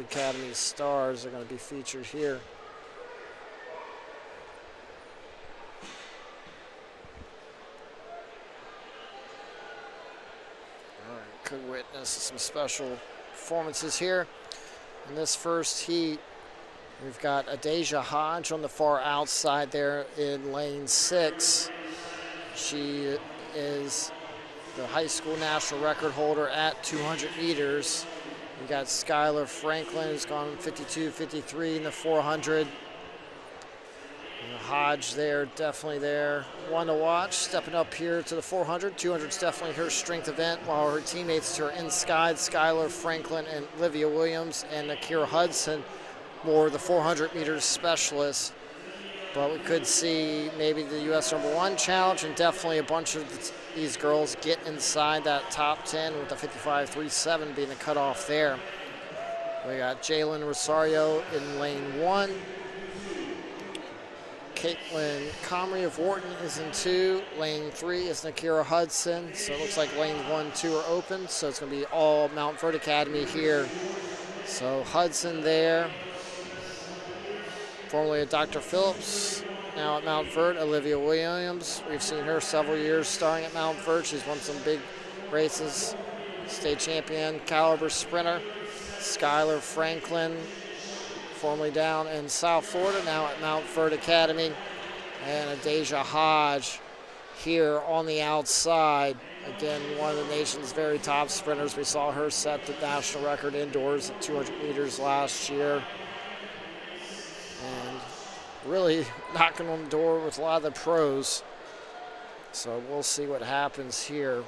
Montverde Academy stars are going to be featured here. All right, could witness some special performances here. In this first heat, we've got Adaejah Hodge on the far outside there in lane 6. She is the high school national record holder at 200 meters. We got Skyler Franklin, who's gone 52-53 in the 400. And Hodge there, definitely there. One to watch, stepping up here to the 400. 200 is definitely her strength event, while her teammates to her inside, Skyler Franklin and Alivia Williams and Akira Hudson, more the 400 meters specialist. But we could see maybe the U.S. #1 challenge, and definitely a bunch of these girls get inside that top 10 with the 55.37 being the cutoff there. We got Jalen Rosario in lane 1. Caitlin Comrie of Wharton is in 2. Lane 3 is Nakira Hudson. So it looks like lanes 1, 2 are open. So it's going to be all Montverde Academy here. So Hudson there. Formerly at Dr. Phillips, now at Montverde. Alivia Williams, we've seen her several years starring at Montverde. She's won some big races. State champion, caliber sprinter. Skyler Franklin, formerly down in South Florida, now at Montverde Academy. And Adaejah Hodge here on the outside. Again, one of the nation's very top sprinters. We saw her set the national record indoors at 200 meters last year. And really knocking on the door with a lot of the pros. So we'll see what happens here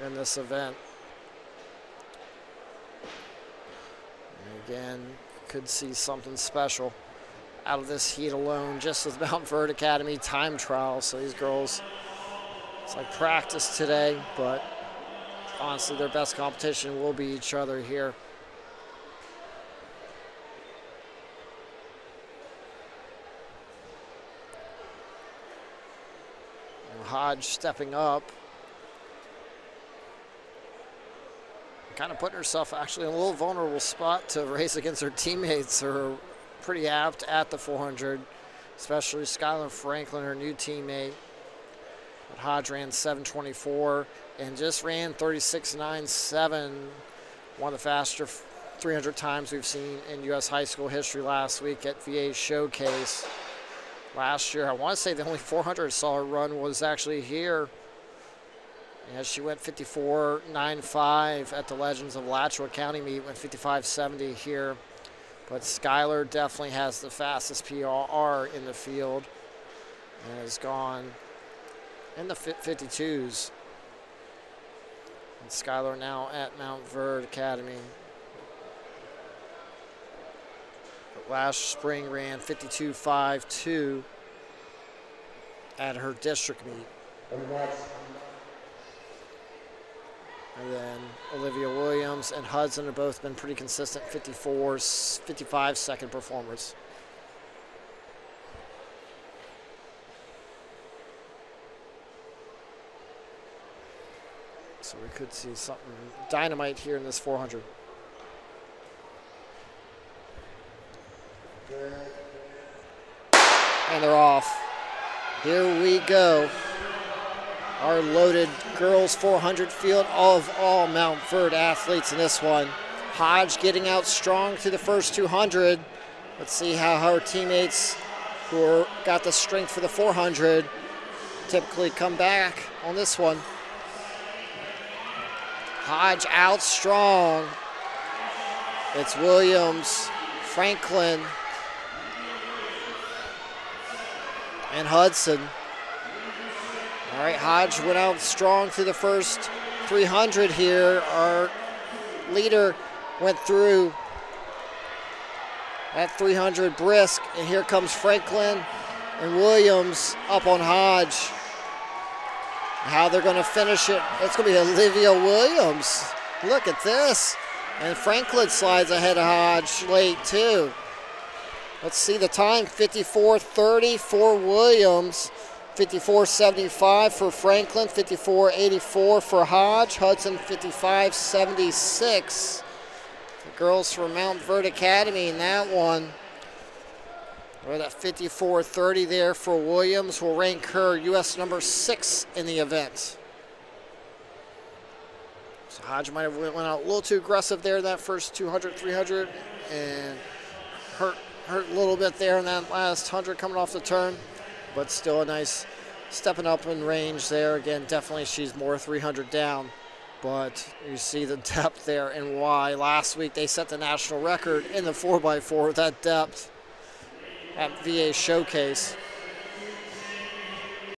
in this event. And again, could see something special out of this heat alone, just as Montverde Academy time trial. So these girls, it's like practice today, but honestly their best competition will be each other here. Hodge stepping up, kind of putting herself actually in a little vulnerable spot to race against her teammates who are pretty apt at the 400, especially Skyler Franklin, her new teammate. But Hodge ran 7:24 and just ran 36.97, one of the faster 300 times we've seen in U.S. high school history last week at VA Showcase. Last year, I want to say the only 400 I saw her run was actually here. And she went 54.95 at the Legends of Alachua County meet, went 55.70 here. But Skyler definitely has the fastest PR in the field and has gone in the 52s. And Skyler now at Montverde Academy. Last spring ran 52.52 at her district meet. And then Alivia Williams and Hudson have both been pretty consistent 55 second performers. So we could see something dynamite here in this 400. And they're off. Here we go. Our loaded girls 400 field of all Montverde athletes in this one. Hodge getting out strong through the first 200. Let's see how her teammates who got the strength for the 400 typically come back on this one. Hodge out strong. It's Williams, Franklin, and Hudson. All right, Hodge went out strong through the first 300 here. Our leader went through at 300 brisk, and here comes Franklin and Williams up on Hodge. How they're going to finish it, it's going to be Alivia Williams. Look at this. And Franklin slides ahead of Hodge late too. Let's see the time, 54.30 for Williams, 54.75 for Franklin, 54.84 for Hodge, Hudson 55.76. The girls from Montverde Academy in that one. Right at 54.30 there for Williams will rank her U.S. number 6 in the event. So Hodge might have went out a little too aggressive there in that first 200, 300, and hurt a little bit there in that last 100 coming off the turn, but still a nice stepping up in range there. Again, definitely she's more 300 down, but you see the depth there and why. Last week they set the national record in the 4x4 with that depth at VA Showcase.